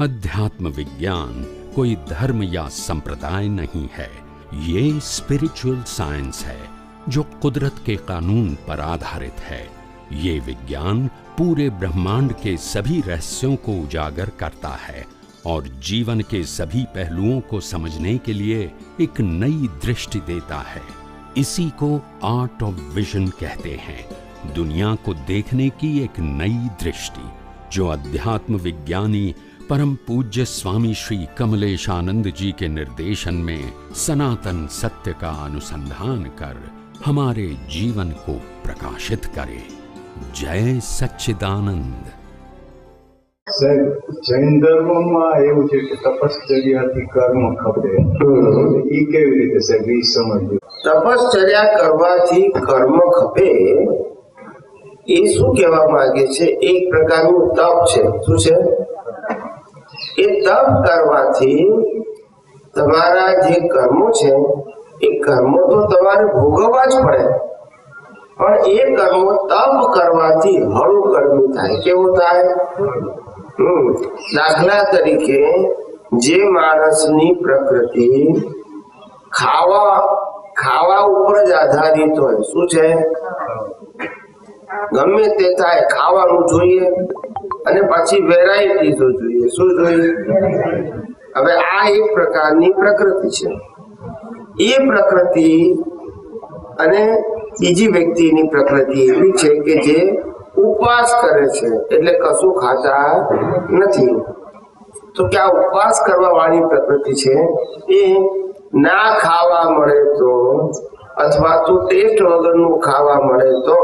अध्यात्म विज्ञान कोई धर्म या संप्रदाय नहीं है, ये स्पिरिचुअल साइंस है जो कुदरत के कानून पर आधारित है। ये विज्ञान पूरे ब्रह्मांड के सभी रहस्यों को उजागर करता है और जीवन के सभी पहलुओं को समझने के लिए एक नई दृष्टि देता है। इसी को आर्ट ऑफ विजन कहते हैं, दुनिया को देखने की एक नई दृष्टि, जो अध्यात्म विज्ञानी परम पूज्य स्वामी श्री कमलेशानंद जी के निर्देशन में सनातन सत्य का अनुसंधान कर हमारे जीवन को प्रकाशित करे। जय सच्चिदानंद। जैन धर्म में એવું છે કે તપશ્ચર્યાથી કર્મ ખપે, એ કેવી રીતે સાહેબ એ સમજવું? તપશ્ચર્યા કરવાથી કર્મ ખપે એ શું કહેવા માંગે છે? એક પ્રકારનું તપ છે। શું છે એ? તપ કરવાથી તમારા જે કર્મો છે એ કર્મો તો તમારે ભોગવવા જ પડે, પણ એ કર્મો તપ કરવાથી હળું કર્મી થાય। કેવું થાય? દાખલા તરીકે જે માણસની પ્રકૃતિ ખાવા ઉપર જ આધારિત હોય, શું છે? ગમે તે થાય ખાવાનું જોઈએ અને પછી વેરાયટી જોઈએ। શું જોઈએ? હવે આ એક પ્રકારની પ્રકૃતિ છે। એ પ્રકૃતિ અને બીજી વ્યક્તિની પ્રકૃતિ એવી છે કે જે ઉપવાસ કરે છે, એટલે કશું ખાતા નથી। તો કે આ ઉપવાસ કરવા વાળી પ્રકૃતિ છે એ ના ખાવા મળે તો અથવા તો ટેસ્ટ વગરનું ખાવા મળે તો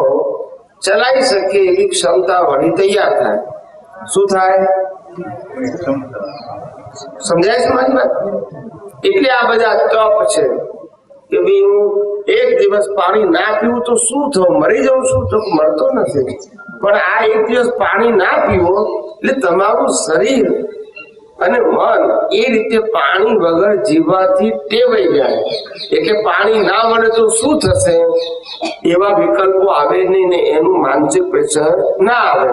ચલાવી શકે એવી ક્ષમતા વળી તૈયાર થાય। શું થાય? સમજાય છે મારી વાત? એટલે આ બધા તપ છે કે ભાઈ હું એક દિવસ પાણી ના પીવું તો શું થયું? મરી જાઉં છું? તો મળતો નથી, પણ આ એક દિવસ પાણી ના પીવો એટલે તમારું શરીર અને મન એ રીતે પાણી વગર જીવવાથી ટેવાઈ જાય। એટલે પાણી ના મળે તો શું થશે? એવા વિકલ્પો આવે નહીં ને એનું માનસિક પ્રેશર ના આવે।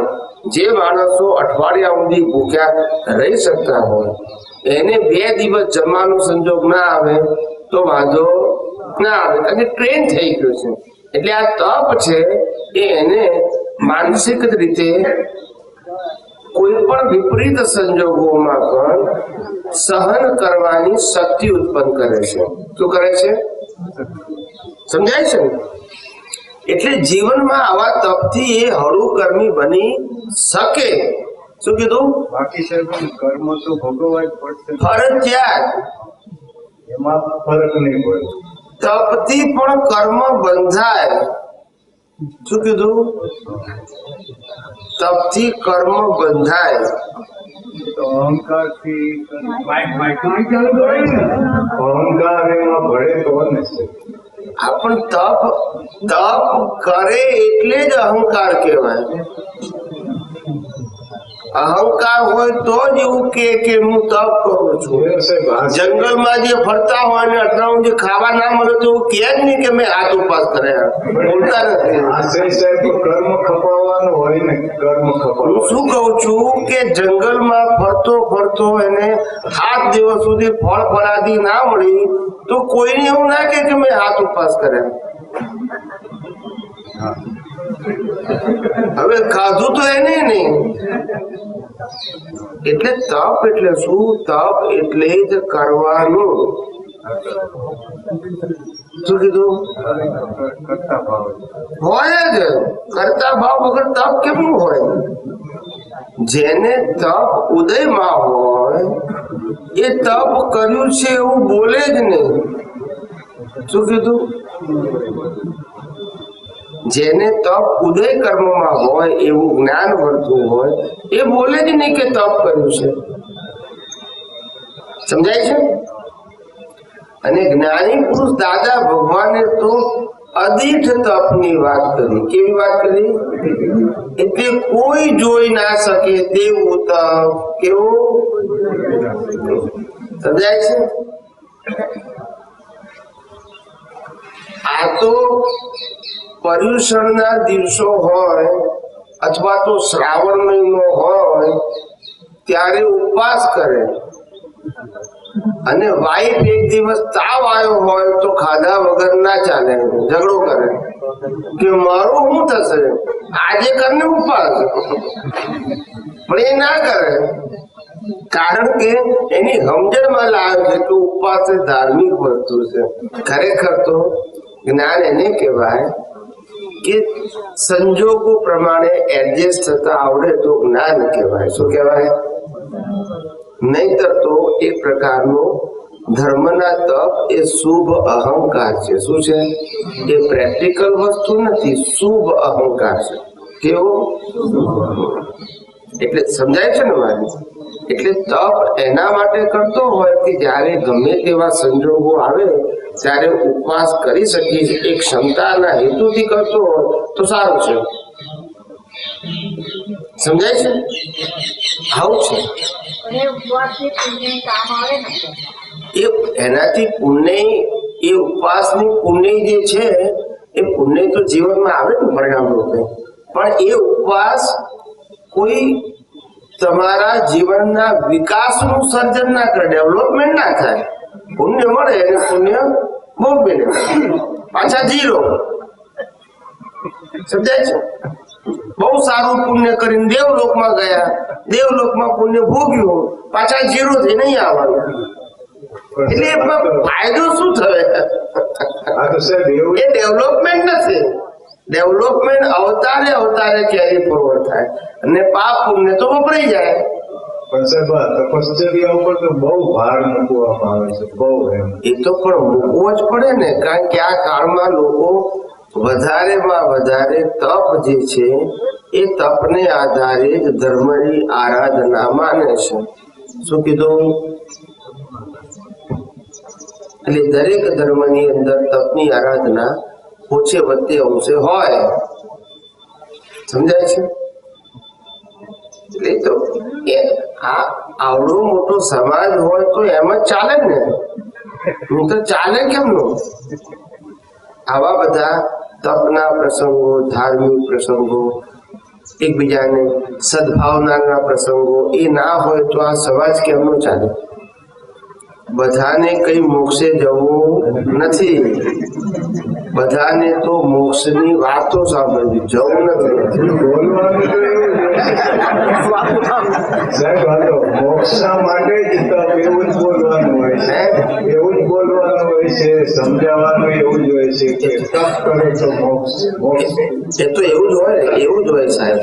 જે માણસો અઠવાડિયા સુધી ભૂખ્યા રહી શકતા હોય એને 2 દિવસ જમવાનો સંજોગ ના આવે તો વાંધો ના આવે, કારણ કે ટ્રેન થઈ ગયો છે। એટલે આ તપ છે એ એને માનસિક રીતે કોઈ પણ વિપરીત સંજોગોમાં પણ સહન કરવાની શક્તિ ઉત્પન્ન કરે છે। શું કરે છે? સમજાય છે? એટલે જીવનમાં આવા તપથી એ હળું કર્મી બની શકે। શું કીધું? બાકી સાહેબ કર્મ તો ભોગવવા જ પડશે, ફરજિયાત, એમાં ફરક નહીં પડે। તપથી પણ કર્મ બંધાય। શું કીધું? તપથી કર્મ બંધાય। તો અહંકારથી અહંકાર એમાં ભળે તો ને પણ તપ કરે એટલે જ અહંકાર કહેવાય। અહંકાર હોય તો જ એવું કે હું તપ કરું છું। જંગલમાં જે ફરતા હોય ને અટલાવું જે ખાવા ના મળે તો એવું કે જ નહીં કે મેં હાથ ઉપાસ કર્યા, બોલતા નથી। કર્મ ખપાવવાનું હોય ને, કર્મ ખપાવવાનું। હું શું કઉ છું કે જંગલમાં ફરતો ફરતો એને 7 દિવસ સુધી ફળ ફળાદી ના મળી તો કોઈને એવું ના કે મેં હાથ ઉપવાસ કર્યા। હવે ખાધું તો એને નહીં। એટલે તપ એટલે શું? તપ એટલે જ કરવાનું। શું કીધું? હોય જ, કરતા ભાવ વગર તપ કેમનું હોય? જેને તપ ઉદયમાં હોય એ તપ કર્યું છે એવું બોલે જ નહીં। શું કીધું? જેને તપ ઉદય કર્મમાં હોય એવું જ્ઞાન વર્તું હોય એ બોલે જ નહીં કે તપ કર્યું છે। સમજાય છે? અને જ્ઞાની પુરુષ દાદા ભગવાને તો અદીઠ તપની વાત કરી। કેવી વાત કરી? એટલે કોઈ જોઈ ના શકે તેવું તપ। કેવું? સમજાય છે? આ તો પર્યુષણના દિવસો હોય અથવા તો શ્રાવણ મહિનો હોય ત્યારે ઉપવાસ કરે અને વાઈફ એક દિવસ તાવ આવ્યો હોય તો ખાધા વગર ના ચાલે, ઝઘડો કરે કે મારું શું થશે, આજે કરીને ઉપવાસ, પણ એ ના કરે કારણ કે એની સમજણમાં લાવે છે કે ઉપવાસ એ ધાર્મિક વસ્તુ છે. ખરેખર તો જ્ઞાન એને કહેવાય કે સંજોગો પ્રમાણે એડજસ્ટ થતા આવડે તો જ્ઞાન કહેવાય. શું કહેવાય? નહીતર તો એ પ્રકારનો ધર્મના તપ એ શુભ અહંકાર છે. શું છે? એ પ્રેક્ટિકલ વસ્તુ નથી, શુભ અહંકાર છે. કેવો? એટલે સમજાય છે ને મારી? એટલે તપ એના માટે કરતો હોય કે જયારે ગમે તેવા સંજોગો આવે ત્યારે ઉપવાસ કરી શકીએ છીએ, એક ક્ષમતાના હેતુથી કરતો હોય તો સારું છે. સમજાય છે? આવું છે. એનાથી પુણ્ય, એ ઉપવાસની પુણ્ય જે છે એ પુણ્ય તો જીવનમાં આવે ને પરિણામ રૂપે, પણ એ ઉપવાસ કોઈ તમારા જીવનના વિકાસનું સર્જન ના કરે, ડેવલપમેન્ટ ના થાય. પુણ્ય મળે અને પુણ્ય ભોગવે, પાછા જીરો. સમજાય છે? બહુ સારું પુણ્ય કરીને દેવલોકમાં ગયા, દેવલોકમાં પુણ્ય ભોગ્યું, પાછા જીરો થી નહીં આવવાનું. એટલે એમાં ફાયદો શું થયો? એ ડેવલપમેન્ટ નથી. ડેવલપમેન્ટ અવતારે અવતારે કેરી ફોરવર્ડ થાય અને પાપ પુણ્ય તો વપરાઈ જાય. પણ સાહેબ તપશ્ચર્યા ઉપર તો બહુ ભાર મૂકવામાં આવે છે, બહુ. એ તો પણ મૂકવો જ પડે ને, કારણ કે આ કાળમાં લોકો વધારેમાં વધારે તપ જે છે એ તપને આધારે જ ધર્મની આરાધના માને છે. શું કીધું? એટલે દરેક ધર્મની અંદર તપની આરાધના ઓછે વચ્ચે અંશે હોય. સમજાય છે? એટલે તો આ આવડો મોટો સમાજ હોય તો એમ જ ચાલે ને, હું તો ચાલે કેમનું? આવા બધા તપના પ્રસંગો, ધાર્મિક પ્રસંગો, એકબીજાને સદભાવનાના પ્રસંગો એ ના હોય તો આ સમાજ કેમનો ચાલે? બધાને કઈ મોક્ષે જવું નથી, બધાને તો મોક્ષની વાતો સાંભળવી, જવું નથી. મોક્ષના માટે જ તપ એવું જ બોલવાનું હોય છે, એવું જ બોલવાનું હોય છે, સમજાવવાનું એવું જ હોય છે કે તપ કરો તો મોક્ષ. એ તો એવું જ હોય, એવું જ હોય સાહેબ.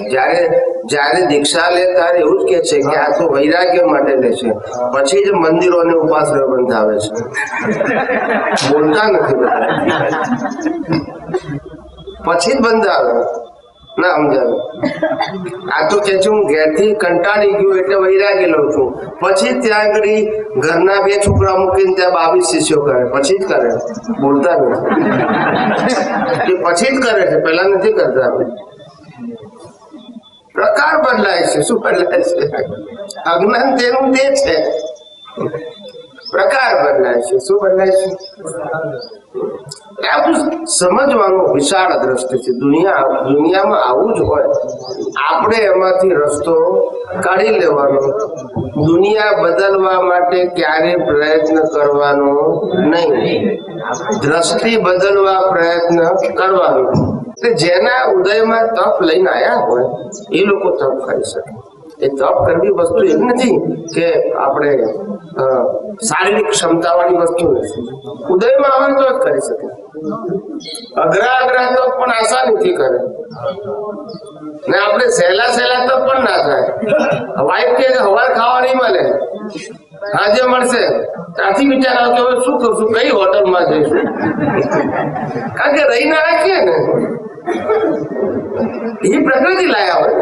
જયારે દીક્ષા લે ત્યારે એવું જ કે છે કે આ તો વૈરાગ્ય માટે લે છે, પછી જ મંદિરોને ઉપાસના બંધાવે છે. બોલતા નથી બધા, પછી જ બંધાવે. ના સમજાવે. આ તો કે છે હું ઘેરથી કંટાળી ગયો એટલે વૈરાગ્ય લઉં છું, પછી ત્યાં આગળ ઘરના 2 છોકરા મૂકીને ત્યાં 22 શિષ્યો કરે, પછી જ કરે. બોલતા નથી, એ પછી જ કરે છે, પેલા નથી કરતા. પ્રકાર બદલાય છે. શું બદલાય છે? અજ્ઞાન તેનું તે છે, પ્રકાર બદલાય છે. શું બદલાય છે? આ સમજવાનું વિશાળ દ્રષ્ટિ છે. દુનિયામાં આવું જ હોય. આપણે એમાંથી રસ્તો કાઢી લેવાનો, દુનિયા બદલવા માટે ક્યારે પ્રયત્ન કરવાનો નહીં, દ્રષ્ટિ બદલવા પ્રયત્ન કરવાનો. જેના ઉદયમાં તપ લઈને આવ્યા હોય એ લોકો તપ કરી શકે. એ તપ કરવી વસ્તુ એવી નથી કે આપણે શારીરિક ક્ષમતા વાળી વસ્તુ નથી. ઉદયમાં આવે તો જ કરી શકે. અઘરા તો પણ આસાનીથી કરે ને આપણે સહેલા તો પણ ના થાય. વાઈફ કે હવાર ખાવા નહીં મળે, આજે મળશે, ત્યાંથી વિચાર આવે કે હવે શું કરશું, કઈ હોટલમાં જઈશું, કારણ કે રહી ના રાખીએ ને. એ પ્રકૃતિ લાયા હોય.